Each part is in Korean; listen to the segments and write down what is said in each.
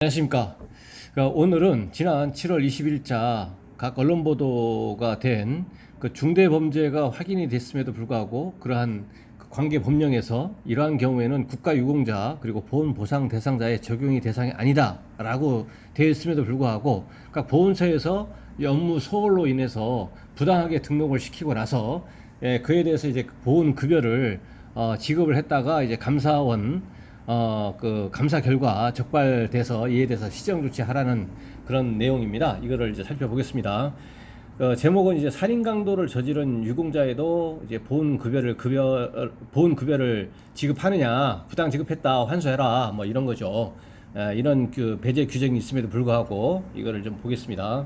안녕하십니까. 오늘은 지난 7월 20일자 각 언론 보도가 된 그 중대범죄가 확인이 됐음에도 불구하고 그러한 그 관계 법령에서 이러한 경우에는 국가유공자 그리고 보훈보상 대상자의 적용이 대상이 아니다라고 되어 있음에도 불구하고 각 보훈처에서 업무 소홀로 인해서 부당하게 등록을 시키고 나서 그에 대해서 이제 보훈급여를 지급을 했다가 이제 감사원 그 감사 결과 적발돼서 이에 대해서 시정 조치하라는 그런 내용입니다. 이거를 이제 살펴보겠습니다. 제목은 이제 살인 강도를 저지른 유공자에도 이제 보훈급여를 지급하느냐, 부당 지급했다, 환수해라, 뭐 이런 거죠. 이런 그 배제 규정이 있음에도 불구하고 이거를 좀 보겠습니다.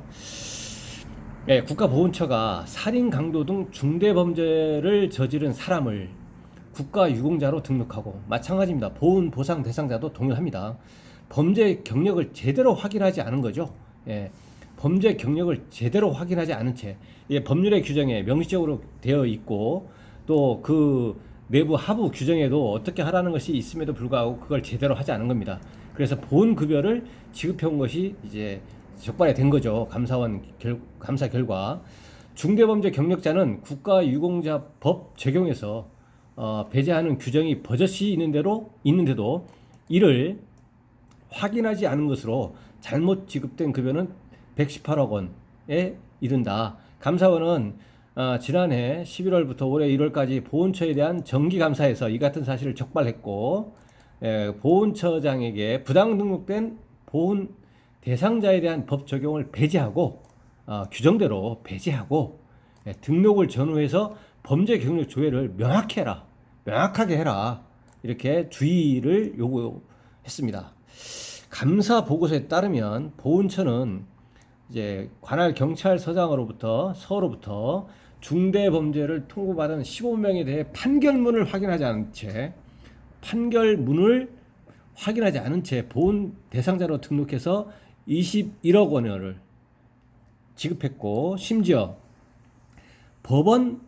국가보훈처가 살인 강도 등 중대범죄를 저지른 사람을 국가유공자로 등록하고, 마찬가지입니다. 보훈 보상 대상자도 동일합니다. 범죄 경력을 제대로 확인하지 않은 거죠. 범죄 경력을 제대로 확인하지 않은 채 법률의 규정에 명시적으로 되어 있고 또 그 내부 하부 규정에도 어떻게 하라는 것이 있음에도 불구하고 그걸 제대로 하지 않은 겁니다. 그래서 보훈급여를 지급해 온 것이 이제 적발이 된 거죠. 감사 결과 중대범죄 경력자는 국가유공자법 적용에서 배제하는 규정이 버젓이 있는데도 이를 확인하지 않은 것으로 잘못 지급된 급여는 118억 원에 이른다. 감사원은 지난해 11월부터 올해 1월까지 보훈처에 대한 정기감사에서 이 같은 사실을 적발했고, 보훈처장에게 부당 등록된 보훈 대상자에 대한 법 적용을 배제하고 규정대로 배제하고 등록을 전후해서 범죄 경력 조회를 명확하게 해라, 이렇게 주의를 요구했습니다. 감사 보고서에 따르면 보훈처는 이제 관할 경찰서장으로부터 중대 범죄를 통보받은 15명에 대해 판결문을 확인하지 않은 채 보훈 대상자로 등록해서 21억 원을 지급했고, 심지어 법원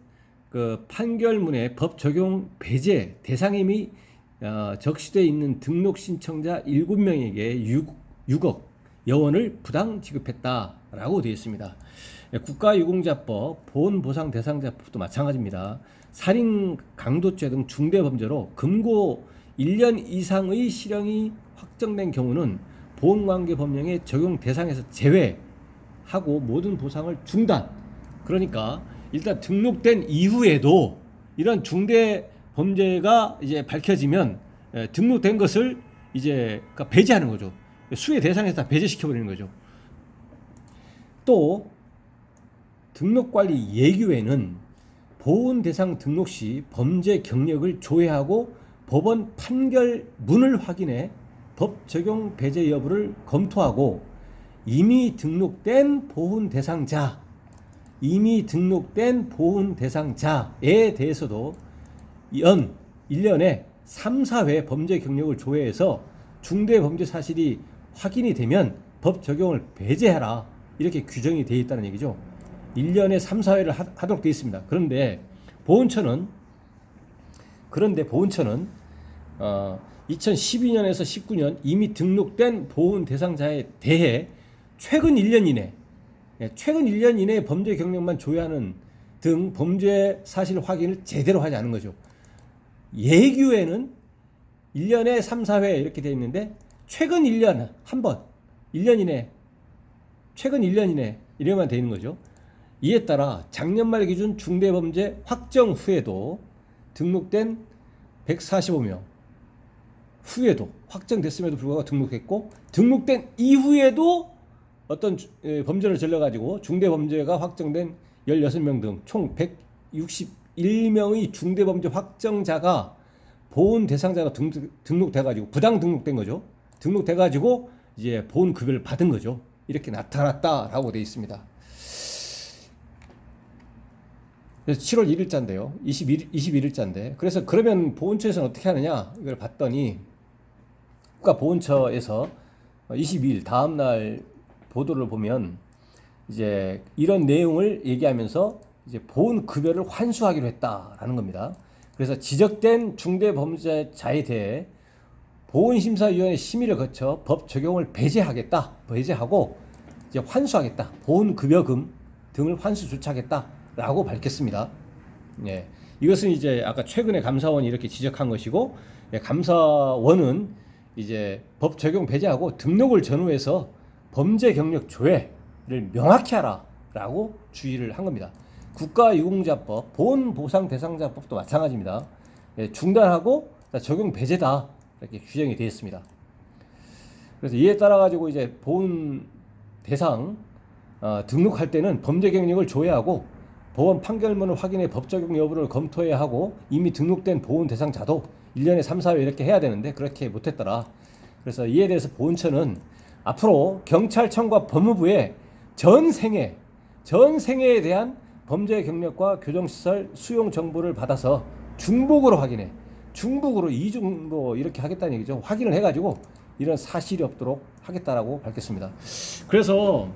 그 판결문에 법 적용 배제 대상임이 적시되어 있는 등록 신청자 7명에게 6억 여원을 부당 지급했다라고 되어 있습니다. 국가유공자법, 보훈보상 대상자법도 마찬가지입니다. 살인 강도죄 등 중대범죄로 금고 1년 이상의 실형이 확정된 경우는 보훈관계 법령의 적용 대상에서 제외하고 모든 보상을 중단. 그러니까 일단 등록된 이후에도 이런 중대 범죄가 이제 밝혀지면 등록된 것을 이제 배제하는 거죠. 수혜 대상에서 다 배제시켜버리는 거죠. 또 등록관리 예규에는 보훈 대상 등록 시 범죄 경력을 조회하고 법원 판결문을 확인해 법 적용 배제 여부를 검토하고 이미 등록된 보훈 대상자에 대해서도 1년에 3, 4회 범죄 경력을 조회해서 중대 범죄 사실이 확인이 되면 법 적용을 배제해라, 이렇게 규정이 되어 있다는 얘기죠. 1년에 3, 4회를 하도록 되어 있습니다. 그런데 보훈처는 2012년에서 19년 이미 등록된 보훈 대상자에 대해 최근 1년 이내에 범죄 경력만 조회하는 등 범죄 사실 확인을 제대로 하지 않은 거죠. 예규에는 1년에 3, 4회 이렇게 되어 있는데 최근 1년 한 번, 1년 이내, 최근 1년 이내 이래만 되어 있는 거죠. 이에 따라 작년 말 기준 중대범죄 확정 후에도 등록된 145명 후에도 확정됐음에도 불구하고 등록했고, 등록된 이후에도 어떤 범죄를 저질러가지고 중대범죄가 확정된 16명 등 총 161명의 중대범죄 확정자가 보훈 대상자가 등록돼가지고 부당 등록된 거죠. 등록돼가지고 이제 보훈급여를 받은 거죠. 이렇게 나타났다라고 되어 있습니다. 그래서 7월 1일자인데요. 21일자인데. 그래서 그러면 보훈처에서는 어떻게 하느냐? 이걸 봤더니 국가보훈처에서 22일 다음날 보도를 보면 이제 이런 내용을 얘기하면서 이제 보훈급여를 환수하기로 했다라는 겁니다. 그래서 지적된 중대범죄자에 대해 보훈심사위원회 심의를 거쳐 법 적용을 배제하고 이제 환수하겠다. 보훈급여금 등을 환수 조치하겠다라고 밝혔습니다. 예, 이것은 이제 아까 최근에 감사원이 이렇게 지적한 것이고, 예, 감사원은 이제 법 적용 배제하고 등록을 전후해서 범죄 경력 조회를 명확히 하라라고 주의를 한 겁니다. 국가유공자법, 보훈보상대상자법도 마찬가지입니다. 예, 중단하고 적용 배제다 이렇게 규정이 되어 있습니다. 그래서 이에 따라 가지고 이제 보훈 대상 등록할 때는 범죄 경력을 조회하고 법원 판결문을 확인해 법 적용 여부를 검토해야 하고, 이미 등록된 보훈 대상자도 1년에 3, 4회 이렇게 해야 되는데 그렇게 못했더라. 그래서 이에 대해서 보훈처는 앞으로 경찰청과 법무부에 전 생애에 대한 범죄 경력과 교정시설 수용 정보를 받아서 중복으로 확인해, 중복으로 이중으로 이렇게 하겠다는 얘기죠. 확인을 해가지고 이런 사실이 없도록 하겠다라고 밝혔습니다. 그래서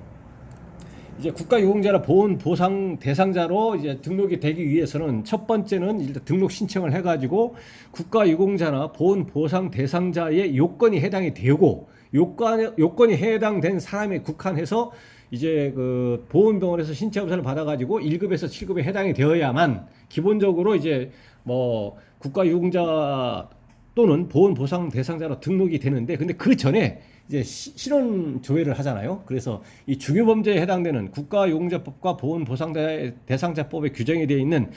이제 국가유공자나 보훈보상 대상자로 이제 등록이 되기 위해서는 첫 번째는 일단 등록 신청을 해가지고 국가유공자나 보훈보상 대상자의 요건이 해당이 되고, 요건이 해당된 사람에 국한해서 이제 그 보훈병원에서 신체검사를 받아가지고 1급에서 7급에 해당이 되어야만 기본적으로 이제 뭐 국가유공자 또는 보훈보상 대상자로 등록이 되는데, 근데 그 전에 이제 신원 조회를 하잖아요. 그래서 이 중요범죄에 해당되는 국가유공자법과 보훈보상대상자법에 규정이 되어 있는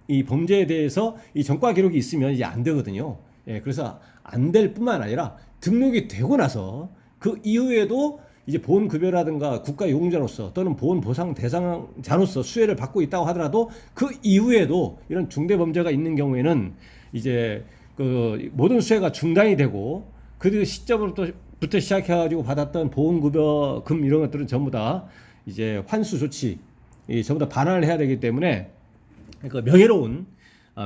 이 범죄에 대해서 이 전과 기록이 있으면 이제 안 되거든요. 예, 그래서 안 될 뿐만 아니라 등록이 되고 나서 그 이후에도 이제 보훈급여라든가 국가유공자로서 또는 보훈보상 대상자로서 수혜를 받고 있다고 하더라도 그 이후에도 이런 중대범죄가 있는 경우에는 이제 그 모든 수혜가 중단이 되고, 그 시점부터 시작해가지고 받았던 보훈급여금 이런 것들은 전부 다 이제 환수 조치 전부 다 반환을 해야 되기 때문에, 그러니까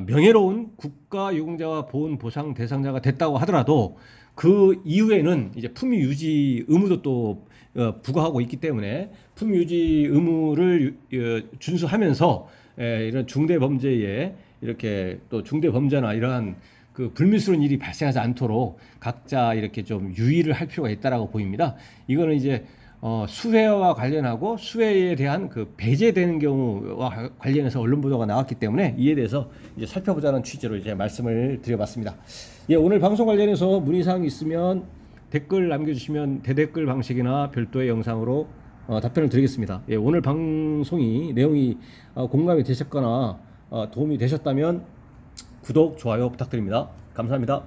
명예로운 국가유공자와 보훈보상 대상자가 됐다고 하더라도 그 이후에는 이제 품위 유지 의무도 또 부과하고 있기 때문에 품위 유지 의무를 준수하면서 이런 중대범죄에 이렇게 또 중대범죄나 이러한 그 불미스러운 일이 발생하지 않도록 각자 이렇게 좀 유의를 할 필요가 있다라고 보입니다. 이거는 이제 수혜와 관련하고 수혜에 대한 그 배제되는 경우와 관련해서 언론 보도가 나왔기 때문에 이에 대해서 이제 살펴보자는 취지로 이제 말씀을 드려봤습니다. 예, 오늘 방송 관련해서 문의사항이 있으면 댓글 남겨주시면 대댓글 방식이나 별도의 영상으로 답변을 드리겠습니다. 예, 오늘 방송이 내용이 공감이 되셨거나 도움이 되셨다면 구독, 좋아요 부탁드립니다. 감사합니다.